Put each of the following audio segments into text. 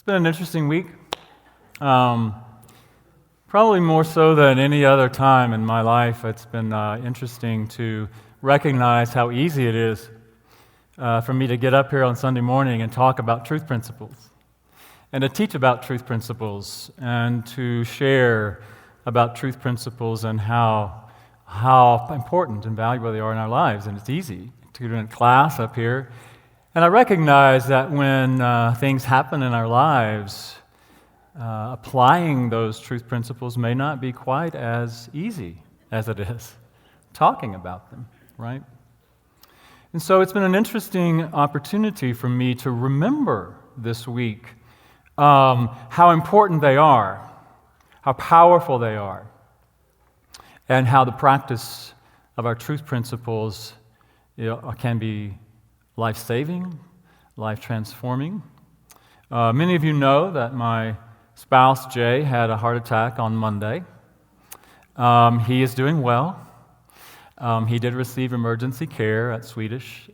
been an interesting week. Probably more so than any other time in my life. It's been interesting to recognize how easy it is for me to get up here on Sunday morning and talk about truth principles, and to teach about truth principles, and to share about truth principles and how important and valuable they are in our lives. And it's easy to do in class up here. And I recognize that when things happen in our lives, applying those truth principles may not be quite as easy as it is talking about them, right? And so it's been an interesting opportunity for me to remember this week how important they are, how powerful they are, and how the practice of our truth principles can be life-saving, life-transforming. Many of you know that my spouse, Jay, had a heart attack on Monday. He is doing well. He did receive emergency care at Swedish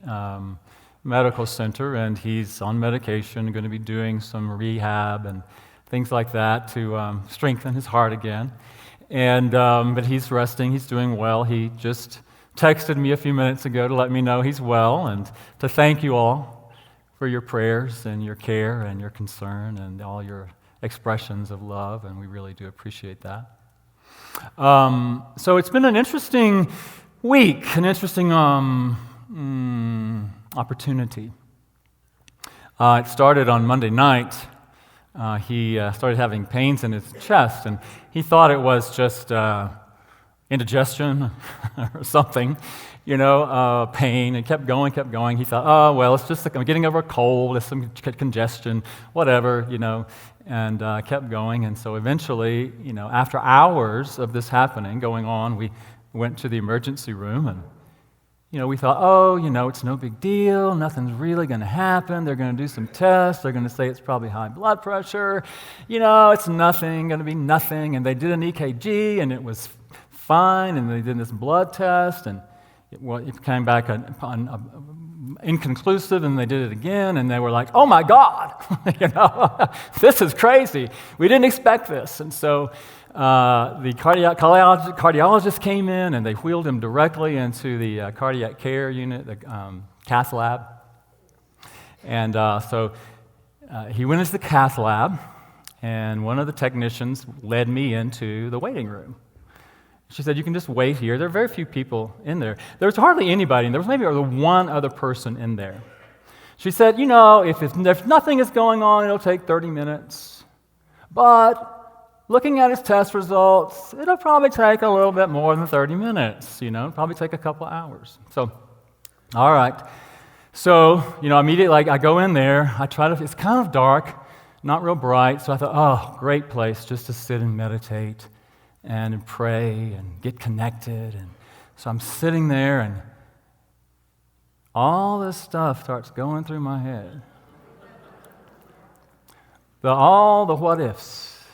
Medical Center, and he's on medication, going to be doing some rehab and things like that to strengthen his heart again. But he's resting, he's doing well. He just texted me a few minutes ago to let me know he's well and to thank you all for your prayers and your care and your concern and all your expressions of love, and we really do appreciate that. So it's been an interesting week, an interesting opportunity. It started on Monday night. He started having pains in his chest, and he thought it was just indigestion or something, pain, and kept going. He thought, oh, well, it's just like I'm getting over a cold, it's some congestion, whatever, and kept going. And so eventually, after hours of this happening, going on, we went to the emergency room, and we thought, it's no big deal, nothing's really going to happen. They're going to do some tests. They're going to say it's probably high blood pressure. It's nothing, going to be nothing. And they did an EKG, and it was fine, and they did this blood test, and it came back inconclusive, and they did it again, and they were like, oh my God, this is crazy. We didn't expect this. And so the cardiologist came in, and they wheeled him directly into the cardiac care unit, the cath lab. And so he went into the cath lab, and one of the technicians led me into the waiting room. She said, you can just wait here. There are very few people in there. There was hardly anybody, and there was maybe one other person in there. She said, if nothing is going on, it'll take 30 minutes. But looking at his test results, it'll probably take a little bit more than 30 minutes, probably take a couple of hours. So, all right. So, immediately I go in there. It's kind of dark, not real bright, so I thought, oh, great place just to sit and meditate and pray and get connected. And so I'm sitting there, and all this stuff starts going through my head. All the what ifs,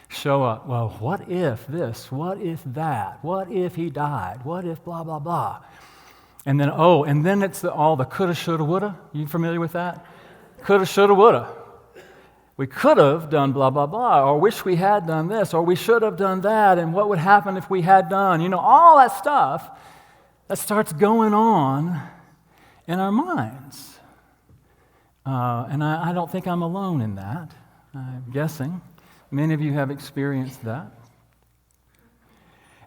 show up. Well, what if this? What if that? What if he died? What if blah, blah, blah? And then it's all the coulda, shoulda, woulda. You familiar with that? Coulda, shoulda, woulda. We could have done blah, blah, blah, or wish we had done this, or we should have done that, and what would happen if we had done, all that stuff that starts going on in our minds. And I don't think I'm alone in that. I'm guessing many of you have experienced that.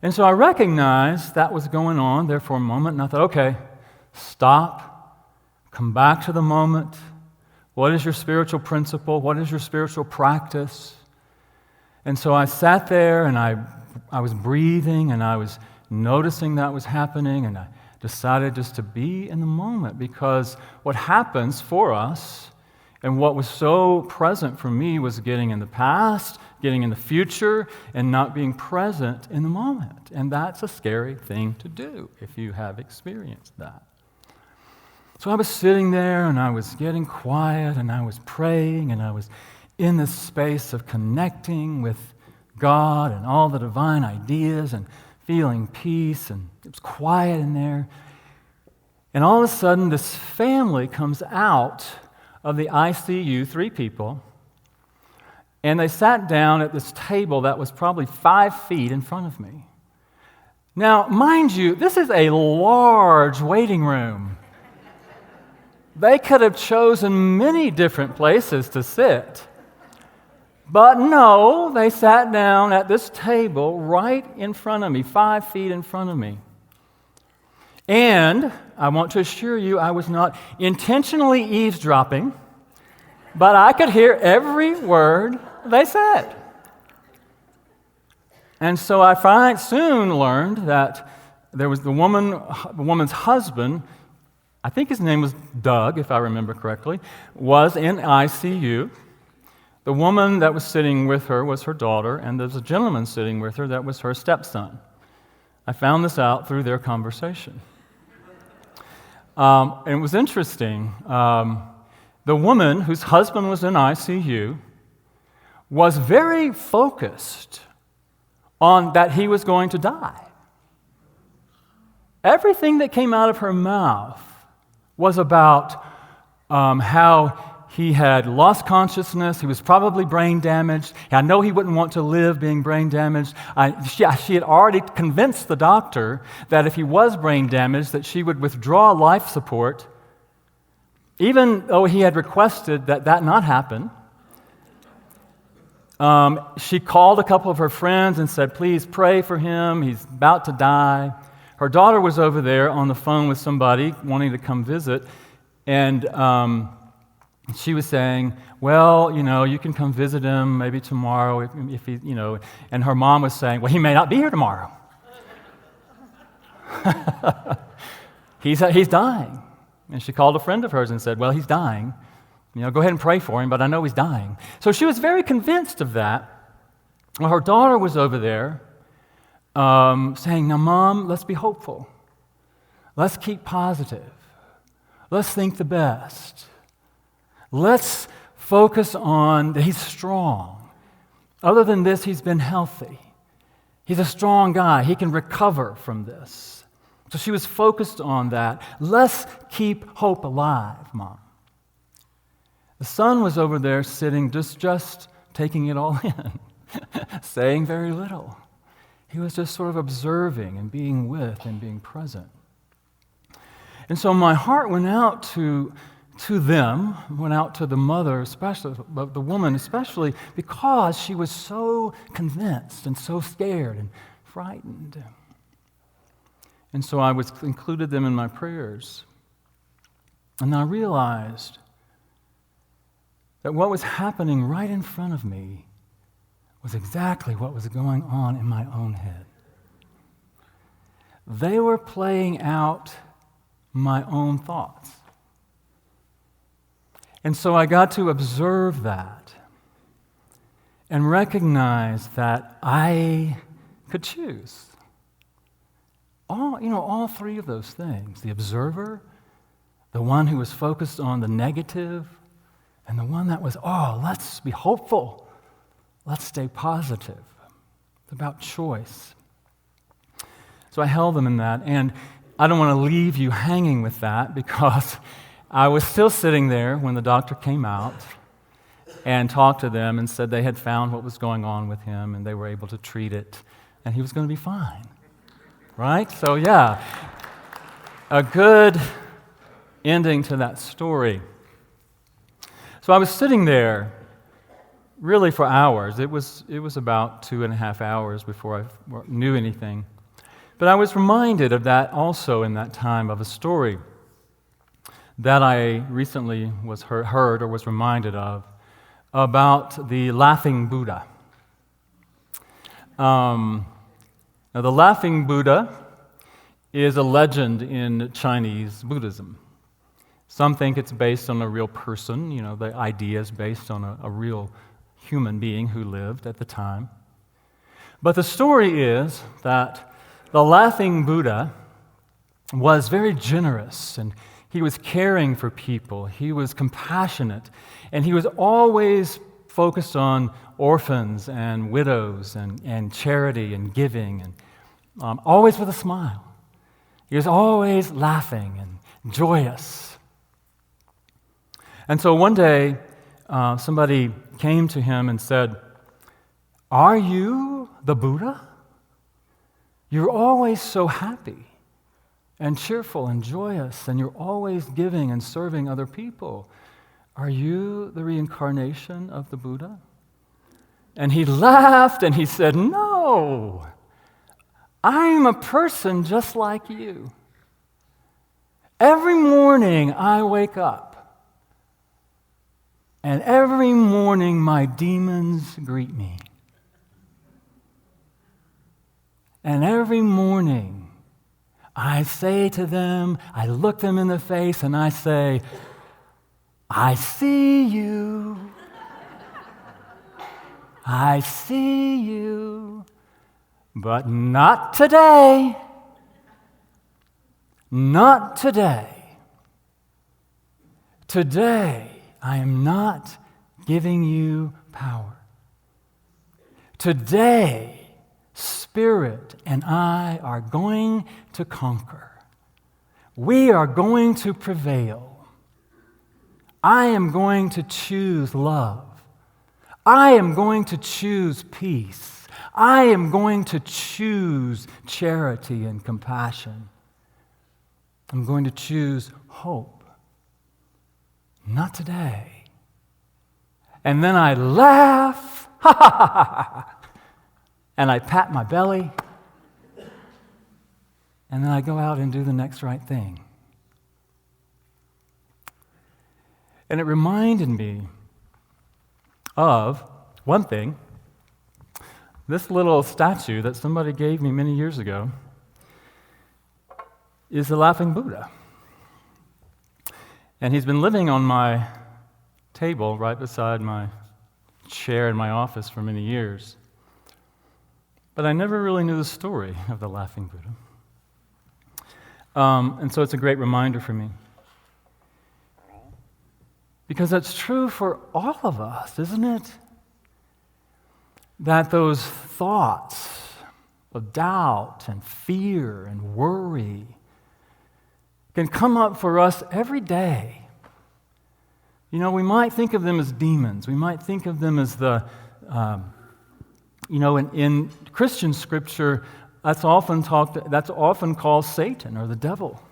And so I recognized that was going on there for a moment, and I thought, okay, stop, come back to the moment. What is your spiritual principle? What is your spiritual practice? And so I sat there, and I was breathing, and I was noticing that was happening, and I decided just to be in the moment, because what happens for us, and what was so present for me, was getting in the past, getting in the future, and not being present in the moment. And that's a scary thing to do if you have experienced that. So I was sitting there, and I was getting quiet, and I was praying, and I was in this space of connecting with God and all the divine ideas and feeling peace, and it was quiet in there. And all of a sudden, this family comes out of the ICU, 3 people, and they sat down at this table that was probably 5 feet in front of me. Now, mind you, this is a large waiting room. They could have chosen many different places to sit. But no, they sat down at this table right in front of me, 5 feet in front of me. And I want to assure you, I was not intentionally eavesdropping, but I could hear every word they said. And so I soon learned that there was the woman's husband, I think his name was Doug, if I remember correctly, was in ICU. The woman that was sitting with her was her daughter, and there's a gentleman sitting with her that was her stepson. I found this out through their conversation. And it was interesting. The woman whose husband was in ICU was very focused on that he was going to die. Everything that came out of her mouth was about how he had lost consciousness. He was probably brain damaged. I know he wouldn't want to live being brain damaged. She had already convinced the doctor that if he was brain damaged, that she would withdraw life support, even though he had requested that not happen. She called a couple of her friends and said, please pray for him. He's about to die. Her daughter was over there on the phone with somebody wanting to come visit, and she was saying, well, you can come visit him maybe tomorrow if he, and her mom was saying, well, he may not be here tomorrow. He's dying. And she called a friend of hers and said, well, he's dying. Go ahead and pray for him, but I know he's dying. So she was very convinced of that. Well, her daughter was over there saying, now, Mom, let's be hopeful. Let's keep positive. Let's think the best. Let's focus on that he's strong. Other than this, he's been healthy. He's a strong guy. He can recover from this. So she was focused on that. Let's keep hope alive, Mom. The son was over there sitting, just taking it all in, saying very little. He was just sort of observing and being with and being present. And so my heart went out to them, went out to the mother, especially, the woman especially, because she was so convinced and so scared and frightened. And so I included them in my prayers. And I realized that what was happening right in front of me was exactly what was going on in my own head. They were playing out my own thoughts. And so I got to observe that and recognize that I could choose. All 3 of those things. The observer, the one who was focused on the negative, and the one that was, let's be hopeful. Let's stay positive. It's about choice. So I held them in that, and I don't want to leave you hanging with that because I was still sitting there when the doctor came out and talked to them and said they had found what was going on with him and they were able to treat it, and he was going to be fine. Right? So yeah, a good ending to that story. So I was sitting there really for hours. It was about 2.5 hours before I knew anything. But I was reminded of that also in that time, of a story that I recently was heard or was reminded of about the Laughing Buddha. Now, the Laughing Buddha is a legend in Chinese Buddhism. Some think it's based on a real person. The idea is based on a real human being who lived at the time. But the story is that the Laughing Buddha was very generous, and he was caring for people. He was compassionate, and he was always focused on orphans and widows and charity and giving, and always with a smile. He was always laughing and joyous. And so one day, somebody came to him and said, "Are you the Buddha? You're always so happy and cheerful and joyous, and you're always giving and serving other people. Are you the reincarnation of the Buddha?" And he laughed and he said, "No, I'm a person just like you. Every morning I wake up, and every morning my demons greet me. And every morning I say to them, I look them in the face and I say, 'I see you. I see you, but not today. Not today. Today, I am not giving you power. Today, Spirit and I are going to conquer. We are going to prevail. I am going to choose love. I am going to choose peace. I am going to choose charity and compassion. I'm going to choose hope. Not today.' And then I laugh, ha ha ha ha ha, and I pat my belly, and then I go out and do the next right thing. And it reminded me of one thing. This little statue that somebody gave me many years ago is the Laughing Buddha. And he's been living on my table right beside my chair in my office for many years. But I never really knew the story of the Laughing Buddha. And so it's a great reminder for me. Because that's true for all of us, isn't it? That those thoughts of doubt and fear and worry can come up for us every day. You know, we might think of them as demons. We might think of them as the, in Christian scripture, that's often called Satan or the devil.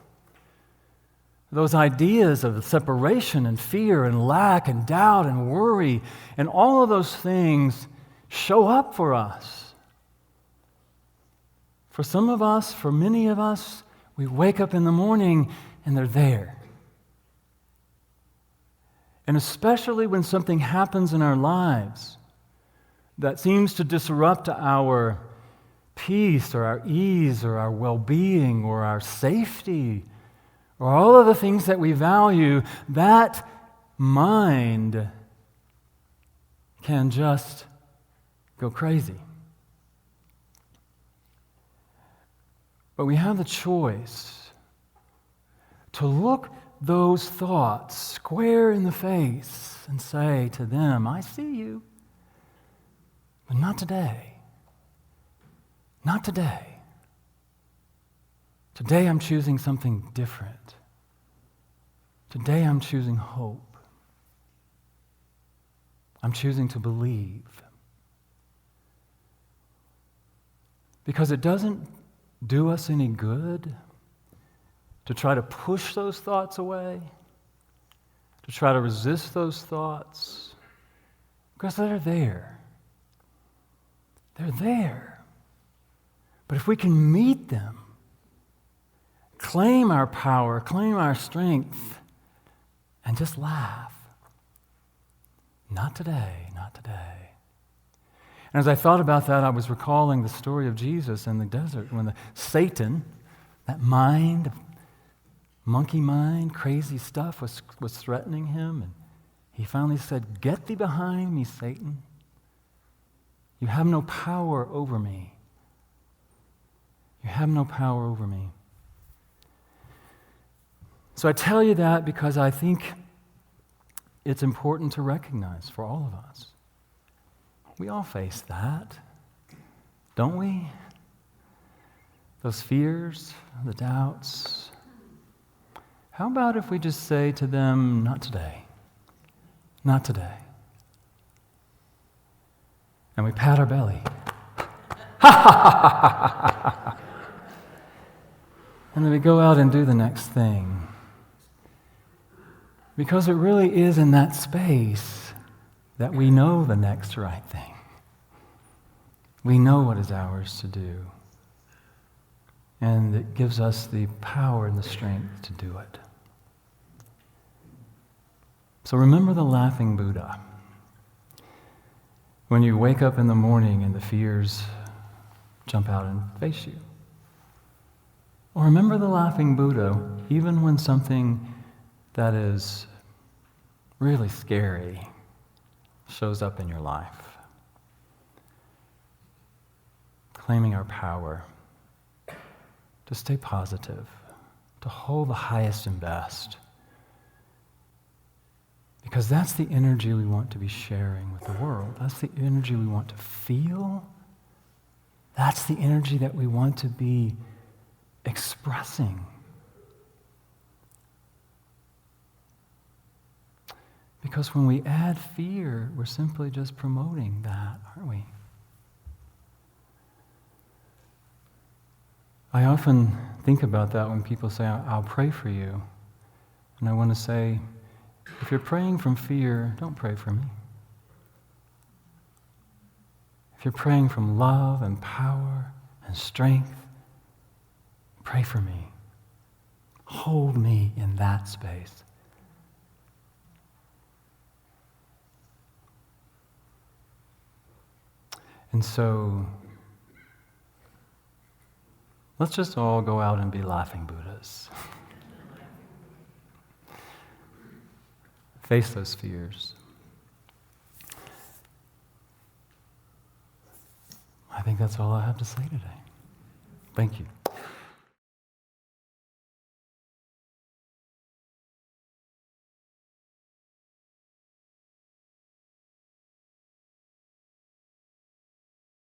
Those ideas of separation and fear and lack and doubt and worry and all of those things show up for us. For some of us, for many of us, we wake up in the morning and they're there. And especially when something happens in our lives that seems to disrupt our peace or our ease or our well-being or our safety or all of the things that we value, that mind can just go crazy. But we have the choice to look those thoughts square in the face and say to them, "I see you, but not today. Not today. Today I'm choosing something different. Today I'm choosing hope. I'm choosing to believe." Because it doesn't do us any good to try to push those thoughts away, to try to resist those thoughts, because they're there. They're there. But if we can meet them, claim our power, claim our strength, and just laugh. Not today, not today. And as I thought about that, I was recalling the story of Jesus in the desert when Satan, that mind, monkey mind, crazy stuff was threatening him. And he finally said, "Get thee behind me, Satan. You have no power over me. You have no power over me." So I tell you that because I think it's important to recognize for all of us. We all face that, don't we? Those fears, the doubts. How about if we just say to them, "Not today. Not today. And we pat our belly. And then we go out and do the next thing. Because it really is in that space that we know the next right thing. We know what is ours to do. And it gives us the power and the strength to do it. So remember the laughing Buddha. When you wake up in the morning and the fears jump out and face you. Or remember the laughing Buddha, even when something that is really scary shows up in your life. Claiming our power to stay positive, to hold the highest and best. Because that's the energy we want to be sharing with the world. That's the energy we want to feel. That's the energy that we want to be expressing. Because when we add fear, we're simply just promoting that, aren't we? I often think about that when people say, I'll pray for you. And I want to say, if you're praying from fear, don't pray for me. If you're praying from love and power and strength, pray for me. Hold me in that space. And so, let's just all go out and be laughing Buddhas. Face those fears. I think that's all I have to say today. Thank you.